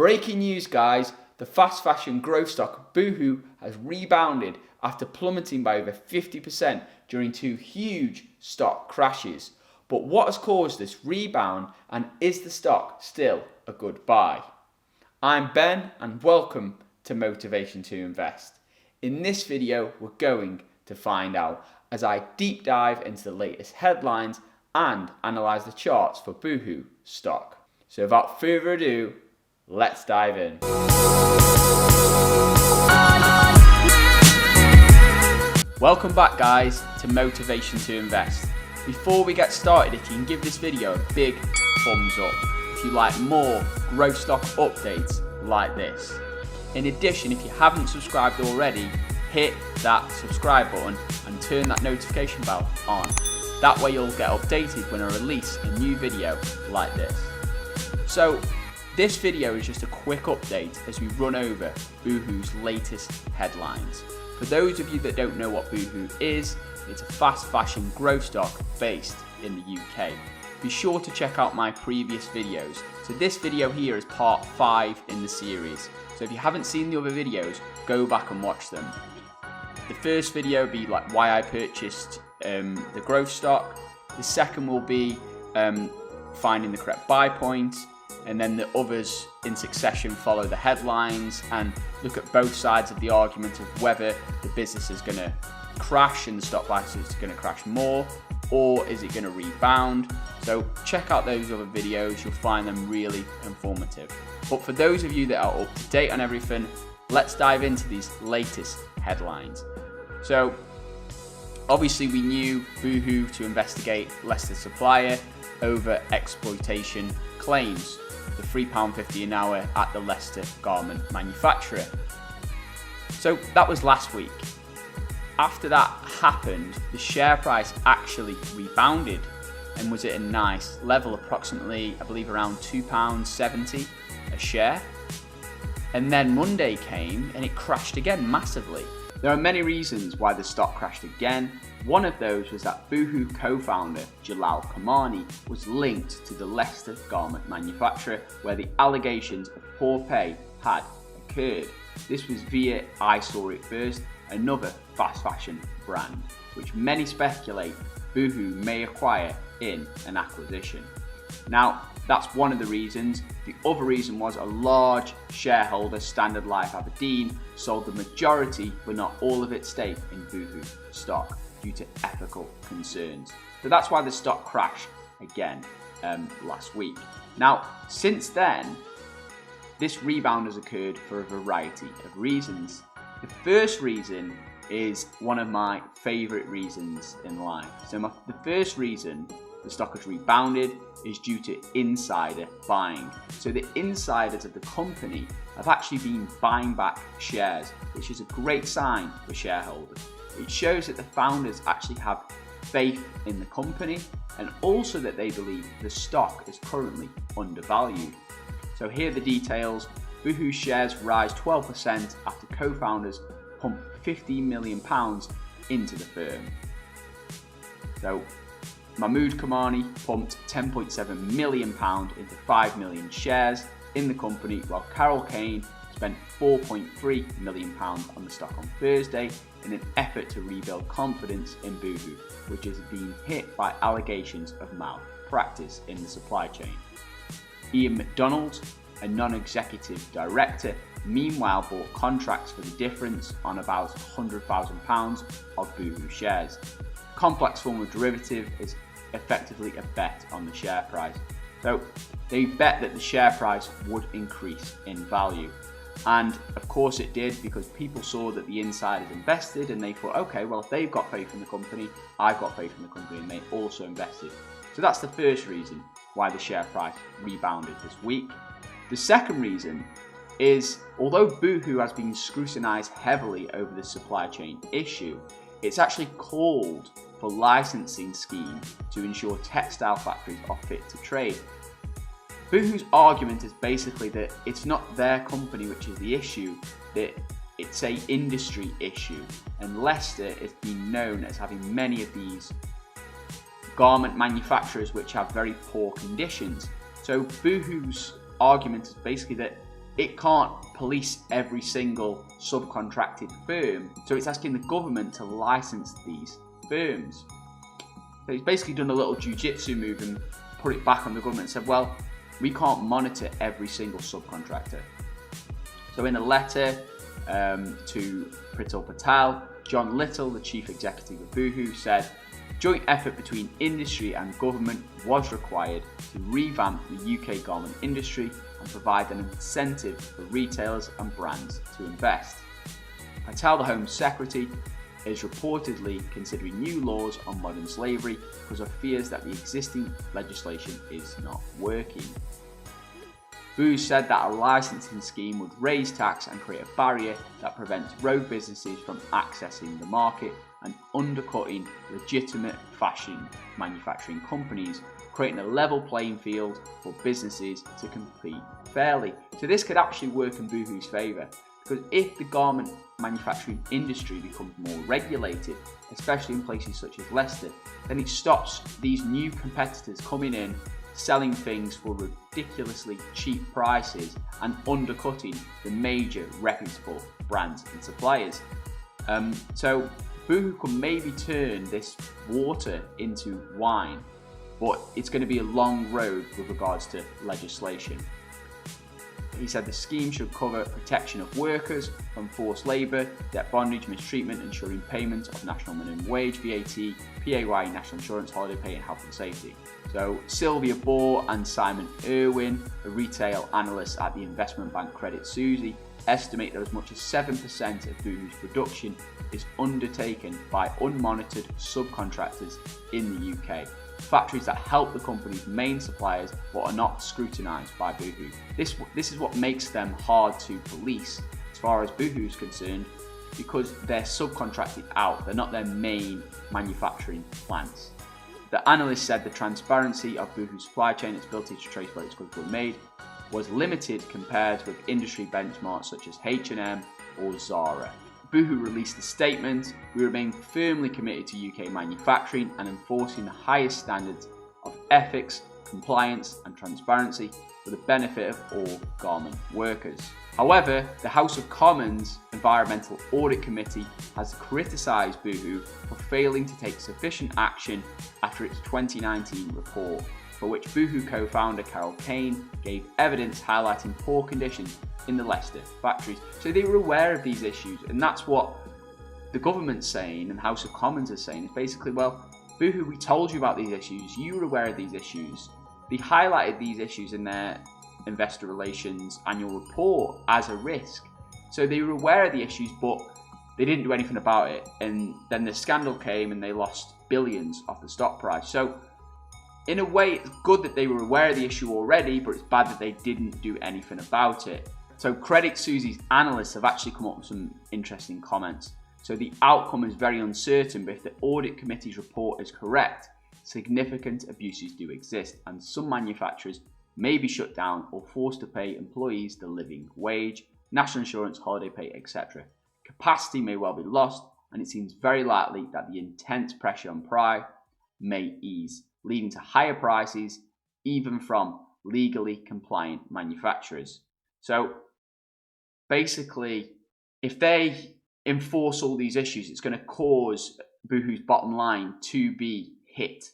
Breaking news, guys. The fast fashion growth stock Boohoo has rebounded after plummeting by over 50% during two huge stock crashes. But what has caused this rebound, and is the stock still a good buy? I'm Ben and welcome to Motivation to Invest. In this video we're going to find out as I deep dive into the latest headlines and analyse the charts for Boohoo stock. So without further ado, let's dive in. Welcome back, guys, to Motivation to Invest. Before we get started, if you can give this video a big thumbs up if you like more growth stock updates like this. In addition, if you haven't subscribed already, hit that subscribe button and turn that notification bell on. That way you'll get updated when I release a new video like this. So this video is just a quick update as we run over Boohoo's latest headlines. For those of you that don't know what Boohoo is, it's a fast fashion growth stock based in the UK. Be sure to check out my previous videos. So this video here is part 5 in the series. So if you haven't seen the other videos, go back and watch them. The first video will be like why I purchased the growth stock. The second will be finding the correct buy point. And then the others in succession follow the headlines and look at both sides of the argument of whether the business is going to crash and the stock price is going to crash more, or is it going to rebound. So check out those other videos, you'll find them really informative. But for those of you that are up to date on everything, let's dive into these latest headlines. So obviously we knew Boohoo to investigate Leicester supplier over exploitation claims, the £3.50 an hour at the Leicester garment manufacturer. So that was last week. After that happened, the share price actually rebounded and was at a nice level, approximately, I believe, around £2.70 a share. And then Monday came and it crashed again massively. There are many reasons why the stock crashed again. One of those was that Boohoo co-founder Jalal Kamani was linked to the Leicester garment manufacturer, where the allegations of poor pay had occurred. This was via I Saw It First, another fast fashion brand, which many speculate Boohoo may acquire in an acquisition. Now, that's one of the reasons. The other reason was a large shareholder, Standard Life Aberdeen, sold the majority but not all of its stake in Boohoo stock due to ethical concerns. So that's why the stock crashed again last week. Now, since then, this rebound has occurred for a variety of reasons. The first reason is one of my favourite reasons in life. So the first reason the stock has rebounded is due to insider buying. So the insiders of the company have actually been buying back shares, which is a great sign for shareholders. It shows that the founders actually have faith in the company and also that they believe the stock is currently undervalued. So here are the details. Boohoo shares rise 12% after co-founders pump £15 million into the firm. So Mahmood Kamani pumped £10.7 million into 5 million shares in the company, while Carol Kane spent £4.3 million on the stock on Thursday in an effort to rebuild confidence in Boohoo, which has been hit by allegations of malpractice in the supply chain. Ian McDonald, a non-executive director, meanwhile bought contracts for the difference on about £100,000 of Boohoo shares. Complex form of derivative is effectively a bet on the share price. So they bet that the share price would increase in value. And of course it did, because people saw that the insiders invested and they thought, okay, well, if they've got faith in the company, I've got faith in the company, and they also invested. So that's the first reason why the share price rebounded this week. The second reason is, although Boohoo has been scrutinised heavily over the supply chain issue, it's actually called for licensing scheme to ensure textile factories are fit to trade. Boohoo's argument is basically that it's not their company which is the issue, that it's a industry issue, and Leicester is being known as having many of these garment manufacturers which have very poor conditions. So Boohoo's argument is basically that it can't police every single subcontracted firm, so it's asking the government to license these firms. So he's basically done a little jiu-jitsu move and put it back on the government and said, well, we can't monitor every single subcontractor. So in a letter to Prital Patel, John Little, the chief executive of Boohoo, said, joint effort between industry and government was required to revamp the UK garment industry and provide an incentive for retailers and brands to invest. Patel, the Home Secretary, is reportedly considering new laws on modern slavery because of fears that the existing legislation is not working. Boohoo said that a licensing scheme would raise tax and create a barrier that prevents rogue businesses from accessing the market and undercutting legitimate fashion manufacturing companies, creating a level playing field for businesses to compete fairly. So this could actually work in Boohoo's favour, because if the garment manufacturing industry becomes more regulated, especially in places such as Leicester, then it stops these new competitors coming in, selling things for ridiculously cheap prices and undercutting the major reputable brands and suppliers. So Boohoo could maybe turn this water into wine, but it's going to be a long road with regards to legislation. He said the scheme should cover protection of workers from forced labour, debt bondage, mistreatment, ensuring payment of national minimum wage, VAT, PAYE, national insurance, holiday pay and health and safety. So Sylvia Bohr and Simon Irwin, a retail analyst at the investment bank Credit Suisse, estimate that as much as 7% of Boohoo's production is undertaken by unmonitored subcontractors in the UK. Factories that help the company's main suppliers but are not scrutinised by Boohoo. This is what makes them hard to police as far as Boohoo's concerned, because they're subcontracted out, they're not their main manufacturing plants. The analyst said the transparency of Boohoo's supply chain, its ability to trace where its goods were made, was limited compared with industry benchmarks such as H&M or Zara. Boohoo released a statement: we remain firmly committed to UK manufacturing and enforcing the highest standards of ethics, compliance and transparency for the benefit of all garment workers. However, the House of Commons Environmental Audit Committee has criticised Boohoo for failing to take sufficient action after its 2019 report, for which Boohoo co-founder Carol Kane gave evidence highlighting poor conditions in the Leicester factories. So they were aware of these issues, and that's what the government's saying and House of Commons is saying. It's basically, well, Boohoo, we told you about these issues, you were aware of these issues. They highlighted these issues in their investor relations annual report as a risk. So they were aware of the issues, but they didn't do anything about it. And then the scandal came and they lost billions off the stock price. So in a way, it's good that they were aware of the issue already, but it's bad that they didn't do anything about it. So Credit Suisse's analysts have actually come up with some interesting comments. So the outcome is very uncertain, but if the audit committee's report is correct, significant abuses do exist, and some manufacturers may be shut down or forced to pay employees the living wage, national insurance, holiday pay, etc. Capacity may well be lost, and it seems very likely that the intense pressure on price may ease, leading to higher prices even from legally compliant manufacturers. So basically, if they enforce all these issues, it's going to cause Boohoo's bottom line to be hit.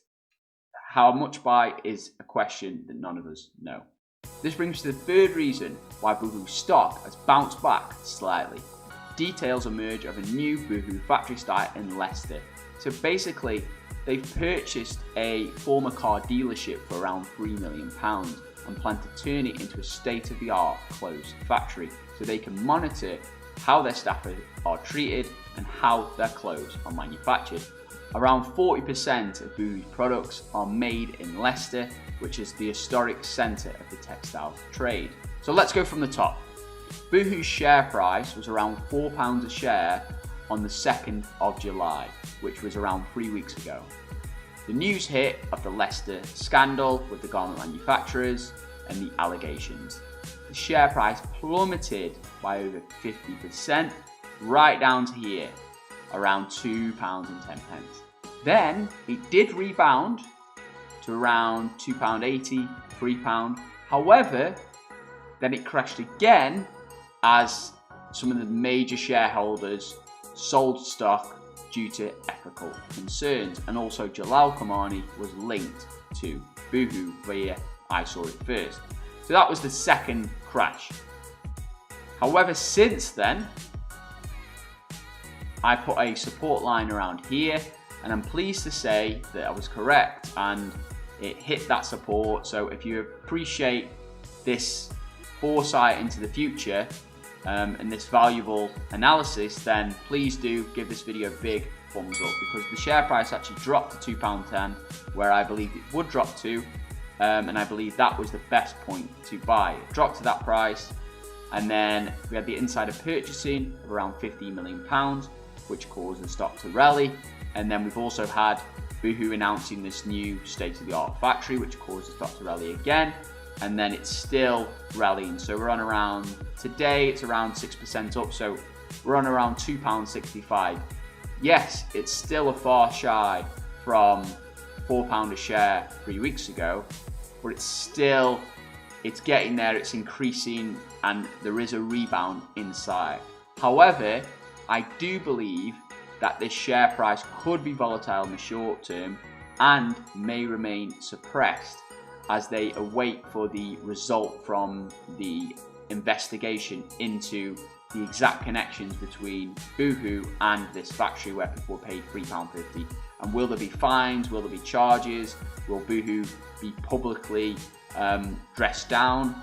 How much by is a question that none of us know. This brings us to the third reason why Boohoo's stock has bounced back slightly. Details emerge of a new Boohoo factory site in Leicester. So basically, they've purchased a former car dealership for around £3 million and plan to turn it into a state-of-the-art closed factory so they can monitor how their staff are treated and how their clothes are manufactured. Around 40% of Boohoo's products are made in Leicester, which is the historic centre of the textiles trade. So let's go from the top. Boohoo's share price was around £4 a share on the 2nd of July, which was around 3 weeks ago. The news hit of the Leicester scandal with the garment manufacturers and the allegations. The share price plummeted by over 50%, right down to here, around £2.10. Then it did rebound to around £2.80, £3. However, Then it crashed again as some of the major shareholders sold stock due to ethical concerns, and also Jalal Khamenei was linked to Boohoo via I Saw It First. So that was the second crash. However, since then, I put a support line around here, and I'm pleased to say that I was correct and it hit that support. So if you appreciate this foresight into the future and this valuable analysis, then please do give this video a big thumbs up, because the share price actually dropped to £2.10 where I believed it would drop to, and I believe that was the best point to buy. It dropped to that price, and then we had the insider purchasing of around £15 million, which caused the stock to rally. And then we've also had Boohoo announcing this new state-of-the-art factory, which caused the stock to rally again. And then it's still rallying. So we're on around, today it's around 6% up. So we're on around £2.65. Yes, it's still a far shy from £4 a share 3 weeks ago, but it's getting there, it's increasing, and there is a rebound inside. However, I do believe that this share price could be volatile in the short term and may remain suppressed as they await for the result from the investigation into the exact connections between Boohoo and this factory where people were paid £3.50. And will there be fines? Will there be charges? Will Boohoo be publicly dressed down?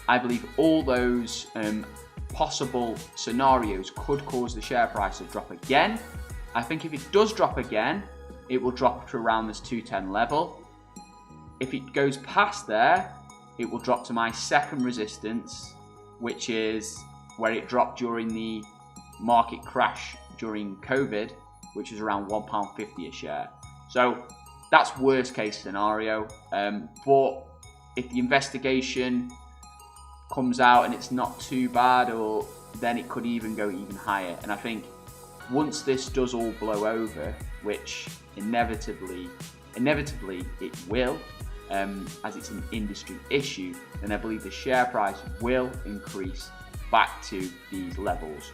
I believe all those possible scenarios could cause the share price to drop again. I think if it does drop again, it will drop to around this 210 level. If it goes past there, it will drop to my second resistance, which is where it dropped during the market crash during COVID, which is around £1.50 a share. So that's worst case scenario. But if the investigation comes out and it's not too bad, or then it could even go even higher. And I think once this does all blow over, which inevitably it will, as it's an industry issue, then I believe the share price will increase back to these levels.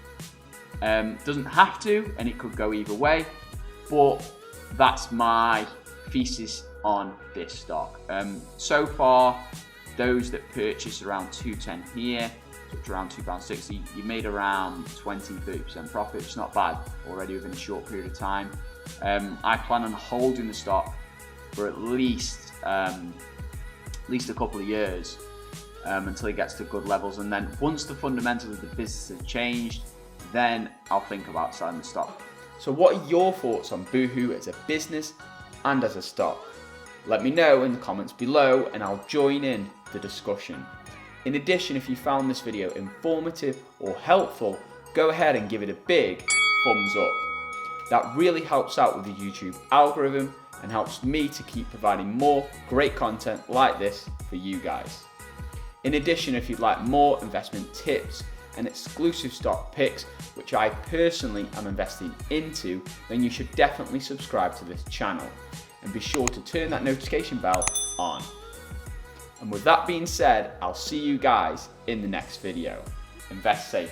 Doesn't have to, and it could go either way, but that's my thesis on this stock. So far, those that purchased around 210 here, to around £2.60, you made around 20-30% profit. It's not bad already within a short period of time. I plan on holding the stock for at least a couple of years until it gets to good levels, and then once the fundamentals of the business have changed, then I'll think about selling the stock. So what are your thoughts on Boohoo as a business and as a stock? Let me know in the comments below and I'll join in the discussion. In addition, if you found this video informative or helpful, go ahead and give it a big thumbs up. That really helps out with the YouTube algorithm and helps me to keep providing more great content like this for you guys. In addition, if you'd like more investment tips and exclusive stock picks, which I personally am investing into, then you should definitely subscribe to this channel and be sure to turn that notification bell on. And with that being said, I'll see you guys in the next video. Invest safe.